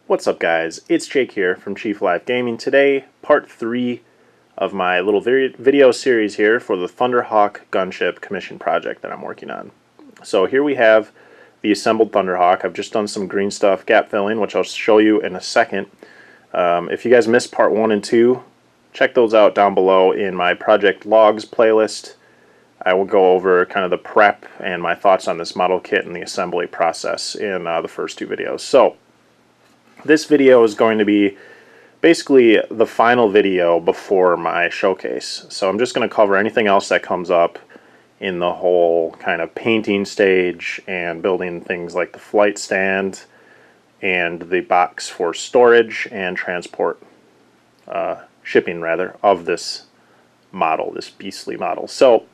What's up, guys? It's Jake here from Chief Live Gaming. Today, part 3 of my little video series here for the Thunderhawk Gunship commission project that I'm working on. So here we have the assembled Thunderhawk. I've just done some green stuff gap filling, which I'll show you in a second. If you guys missed part 1 and 2, check those out down below in my project logs playlist. I will go over kind of the prep and my thoughts on this model kit and the assembly process in the first 2 videos. So this video is going to be basically the final video before my showcase. So I'm just going to cover anything else that comes up in the whole kind of painting stage and building things like the flight stand and the box for storage and transport, shipping rather, of this model, this beastly model. So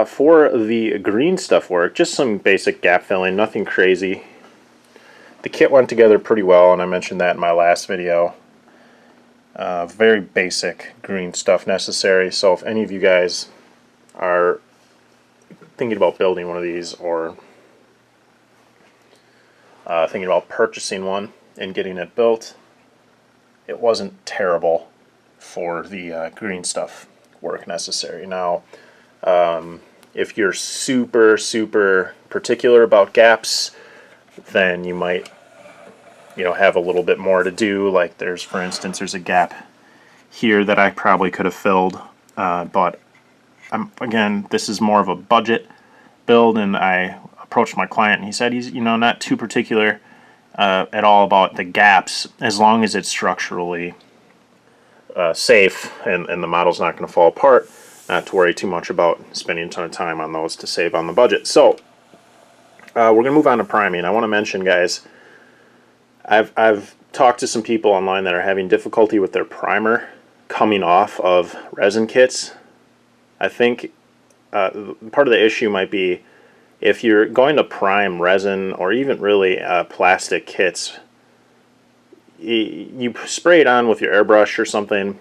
for the green stuff work, just some basic gap filling, nothing crazy. The kit went together pretty well, and I mentioned that in my last video. Very basic green stuff necessary, so if any of you guys are thinking about building one of these or thinking about purchasing one and getting it built, it wasn't terrible for the green stuff work necessary. Now, if you're super particular about gaps, then you might, have a little bit more to do. Like for instance, there's a gap here that I probably could have filled, but again, this is more of a budget build, and I approached my client and he said he's not too particular at all about the gaps, as long as it's structurally safe and the model's not going to fall apart. Not to worry too much about spending a ton of time on those to save on the budget. So we're going to move on to priming. I want to mention, guys, I've talked to some people online that are having difficulty with their primer coming off of resin kits. I think part of the issue might be if you're going to prime resin or even really plastic kits, you spray it on with your airbrush or something.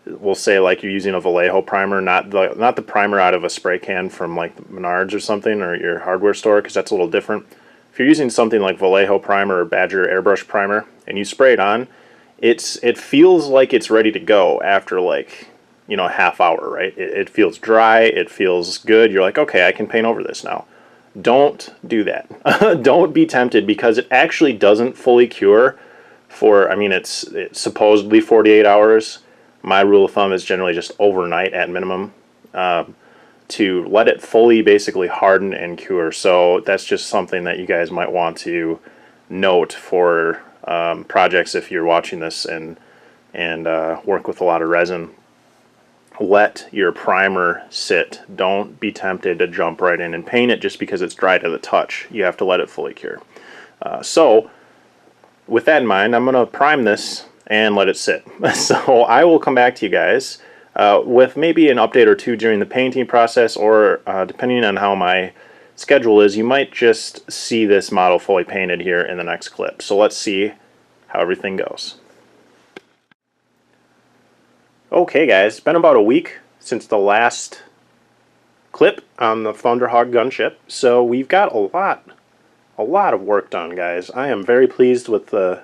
We'll say like you're using a Vallejo primer, not the primer out of a spray can from like Menards or something, or your hardware store, because that's a little different. If you're using something like Vallejo primer or Badger airbrush primer and you spray it on, it feels like it's ready to go after like a half hour, right? It feels dry, it feels good. You're like, okay, I can paint over this now. Don't do that. Don't be tempted, because it actually doesn't fully cure for, it's supposedly 48 hours. My rule of thumb is generally just overnight at minimum, to let it fully basically harden and cure. So that's just something that you guys might want to note for projects if you're watching this and work with a lot of resin. Let your primer sit. Don't be tempted to jump right in and paint it just because it's dry to the touch. You have to let it fully cure. So with that in mind, I'm going to prime this and let it sit. So I will come back to you guys with maybe an update or two during the painting process, or depending on how my schedule is, you might just see this model fully painted here in the next clip. So let's see how everything goes. Okay guys, it's been about a week since the last clip on the Thunderhawk gunship, so we've got a lot of work done, guys. I am very pleased with the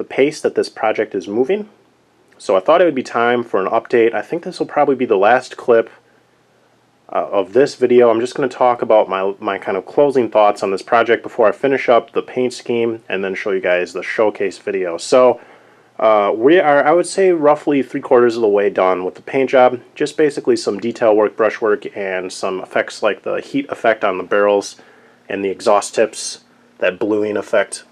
pace that this project is moving. So I thought it would be time for an update. I think this will probably be the last clip of this video. I'm just going to talk about my kind of closing thoughts on this project before I finish up the paint scheme and then show you guys the showcase video. So we are, I would say, roughly 3/4 of the way done with the paint job. Just basically some detail work, brush work, and some effects like the heat effect on the barrels and the exhaust tips, that bluing effect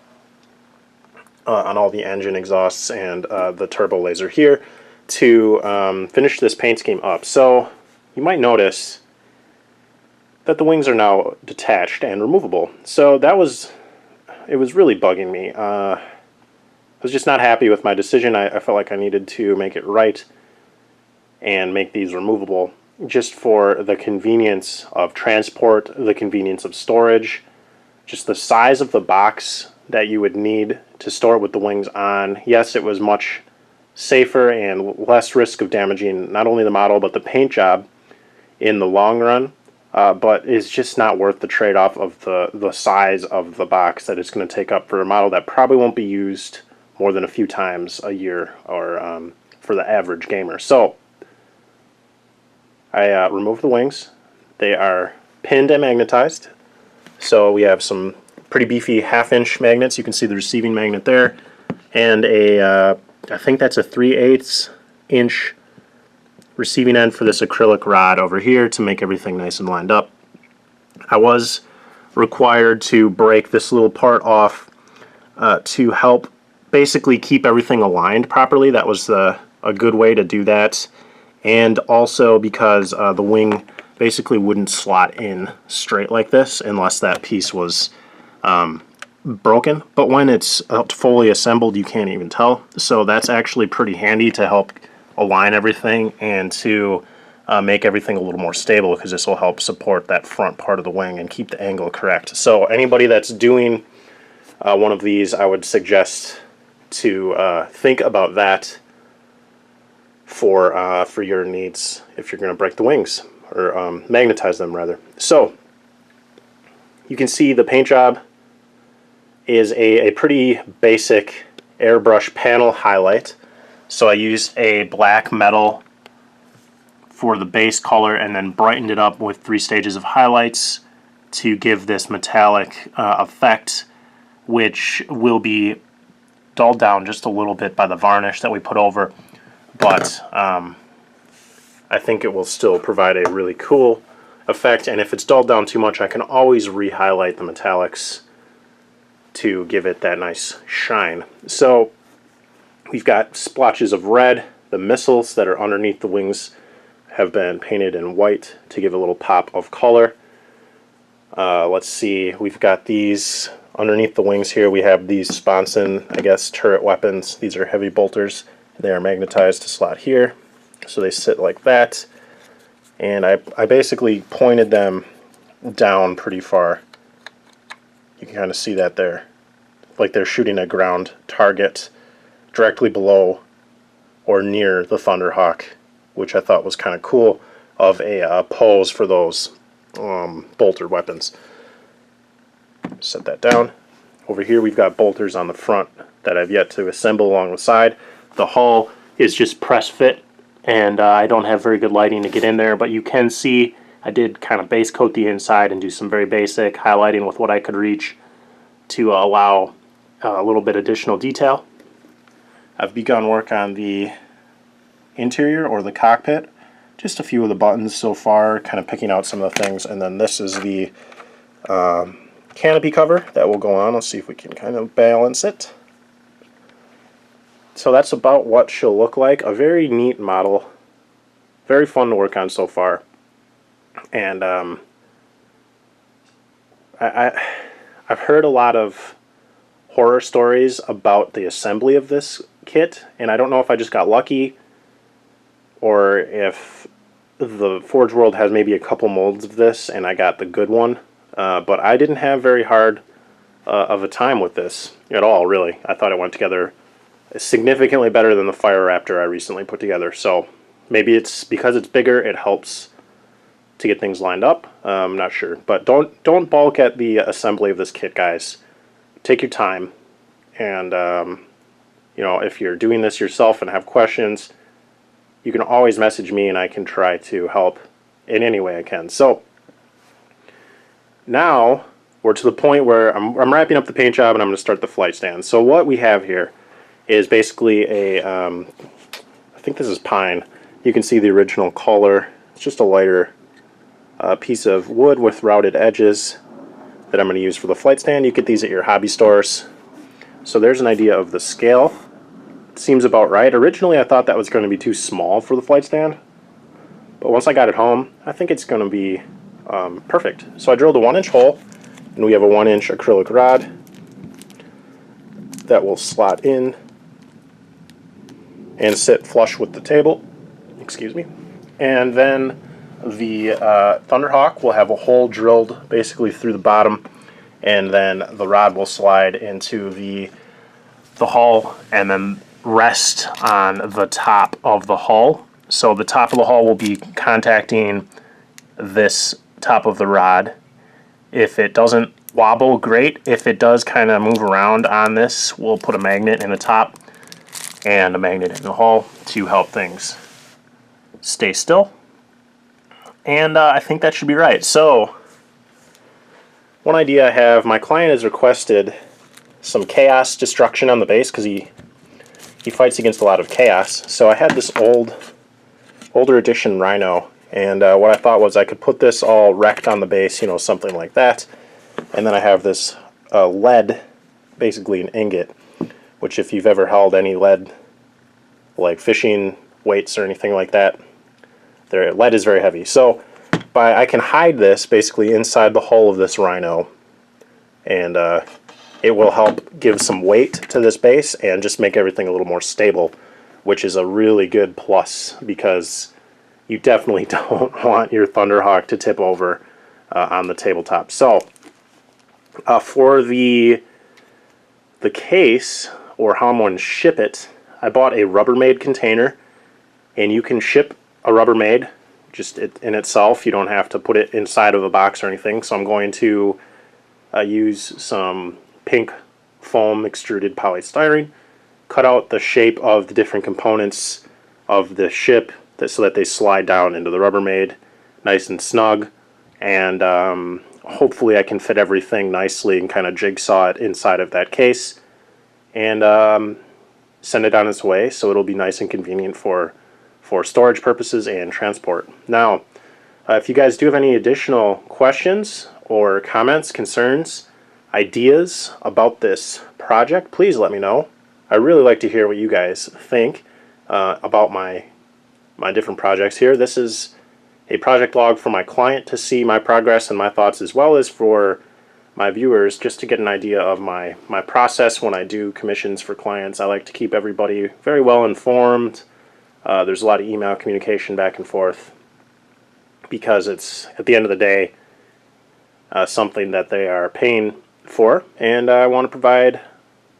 on all the engine exhausts, and the turbo laser here to finish this paint scheme up. So you might notice that the wings are now detached and removable. So it was really bugging me. I was just not happy with my decision. I felt like I needed to make it right and make these removable, just for the convenience of transport, the convenience of storage, just the size of the box that you would need to store it with the wings on. Yes, it was much safer and less risk of damaging not only the model but the paint job in the long run, but it's just not worth the trade-off of the size of the box that it's going to take up for a model that probably won't be used more than a few times a year, or for the average gamer. So I removed the wings. They are pinned and magnetized. So we have some pretty beefy 1/2-inch magnets. You can see the receiving magnet there, and I think that's a 3/8 inch receiving end for this acrylic rod over here to make everything nice and lined up. I was required to break this little part off to help basically keep everything aligned properly. That was a good way to do that, and also because the wing basically wouldn't slot in straight like this unless that piece was broken. But when it's fully assembled, you can't even tell. So that's actually pretty handy to help align everything and to make everything a little more stable, because this will help support that front part of the wing and keep the angle correct. So anybody that's doing one of these, I would suggest to think about that for your needs if you're going to break the wings, or magnetize them rather. So you can see the paint job is a pretty basic airbrush panel highlight. So I used a black metal for the base color and then brightened it up with 3 stages of highlights to give this metallic effect, which will be dulled down just a little bit by the varnish that we put over, but I think it will still provide a really cool effect. And if it's dulled down too much, I can always re-highlight the metallics to give it that nice shine. So we've got splotches of red. The missiles that are underneath the wings have been painted in white to give a little pop of color. Let's see, we've got these underneath the wings here. We have these sponson, I guess, turret weapons. These are heavy bolters. They are magnetized to slot here, so they sit like that. And I basically pointed them down pretty far. You can kind of see that there, like they're shooting a ground target directly below or near the Thunderhawk, which I thought was kind of cool of a pose for those bolter weapons. Set that down. Over here we've got bolters on the front that I've yet to assemble along the side. The hull is just press fit, and I don't have very good lighting to get in there, but you can see I did kind of base coat the inside and do some very basic highlighting with what I could reach to allow a little bit additional detail. I've begun work on the interior, or the cockpit. Just a few of the buttons so far, kind of picking out some of the things, and then this is the canopy cover that will go on. Let's see if we can kind of balance it. So that's about what she'll look like. A very neat model, very fun to work on so far. And I've heard a lot of horror stories about the assembly of this kit, and I don't know if I just got lucky or if the Forgeworld has maybe a couple molds of this and I got the good one, but I didn't have very hard of a time with this at all, really. I thought it went together significantly better than the Fire Raptor I recently put together. So maybe it's because it's bigger, it helps to get things lined up. I'm not sure, but don't balk at the assembly of this kit, guys. Take your time, and you know, if you're doing this yourself and have questions, you can always message me and I can try to help in any way I can. So now we're to the point where I'm wrapping up the paint job and I'm going to start the flight stand. So what we have here is basically a, I think this is pine. You can see the original color. It's just a lighter piece of wood with routed edges that I'm going to use for the flight stand. You get these at your hobby stores. So there's an idea of the scale. It seems about right. Originally I thought that was going to be too small for the flight stand, but once I got it home, I think it's going to be perfect. So I drilled a 1-inch hole, and we have a 1-inch acrylic rod that will slot in and sit flush with the table. Excuse me. And then the Thunderhawk will have a hole drilled basically through the bottom, and then the rod will slide into the hull and then rest on the top of the hull. So the top of the hull will be contacting this top of the rod. If it doesn't wobble, great. If it does kind of move around on this, we'll put a magnet in the top and a magnet in the hull to help things stay still. And I think that should be right. So, one idea I have, my client has requested some chaos destruction on the base because he fights against a lot of chaos. So I had this older edition Rhino, and what I thought was I could put this all wrecked on the base, you know, something like that. And then I have this lead, basically an ingot, which if you've ever held any lead, like fishing weights or anything like that, lead is very heavy. So I can hide this basically inside the hull of this Rhino, and it will help give some weight to this base and just make everything a little more stable, which is a really good plus because you definitely don't want your Thunderhawk to tip over on the tabletop. So for the case, or how I'm going to ship it, I bought a Rubbermaid container, and you can ship a Rubbermaid just in itself. You don't have to put it inside of a box or anything. So I'm going to use some pink foam extruded polystyrene, cut out the shape of the different components of the ship so that they slide down into the Rubbermaid nice and snug, and hopefully I can fit everything nicely and kind of jigsaw it inside of that case and send it on its way, so it'll be nice and convenient for storage purposes and transport. Now, if you guys do have any additional questions or comments, concerns, ideas about this project, please let me know. I really like to hear what you guys think about my different projects here. This is a project log for my client to see my progress and my thoughts, as well as for my viewers, just to get an idea of my process when I do commissions for clients. I like to keep everybody very well informed. There's a lot of email communication back and forth because it's, at the end of the day, something that they are paying for, and I want to provide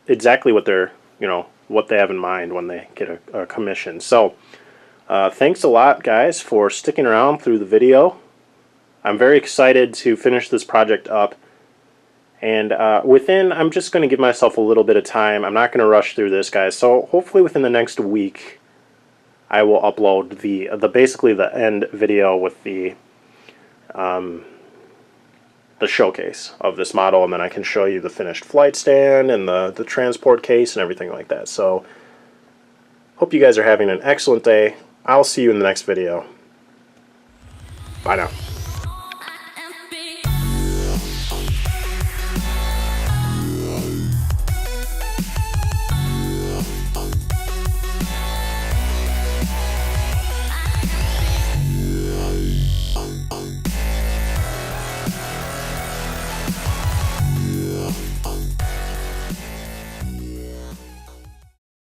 exactly what they're, what they have in mind when they get a commission. So thanks a lot, guys, for sticking around through the video. I'm very excited to finish this project up, and I'm just going to give myself a little bit of time. I'm not going to rush through this, guys. So hopefully within the next week I will upload basically the end video with the showcase of this model, and then I can show you the finished flight stand and the transport case and everything like that. So hope you guys are having an excellent day. I'll see you in the next video. Bye now.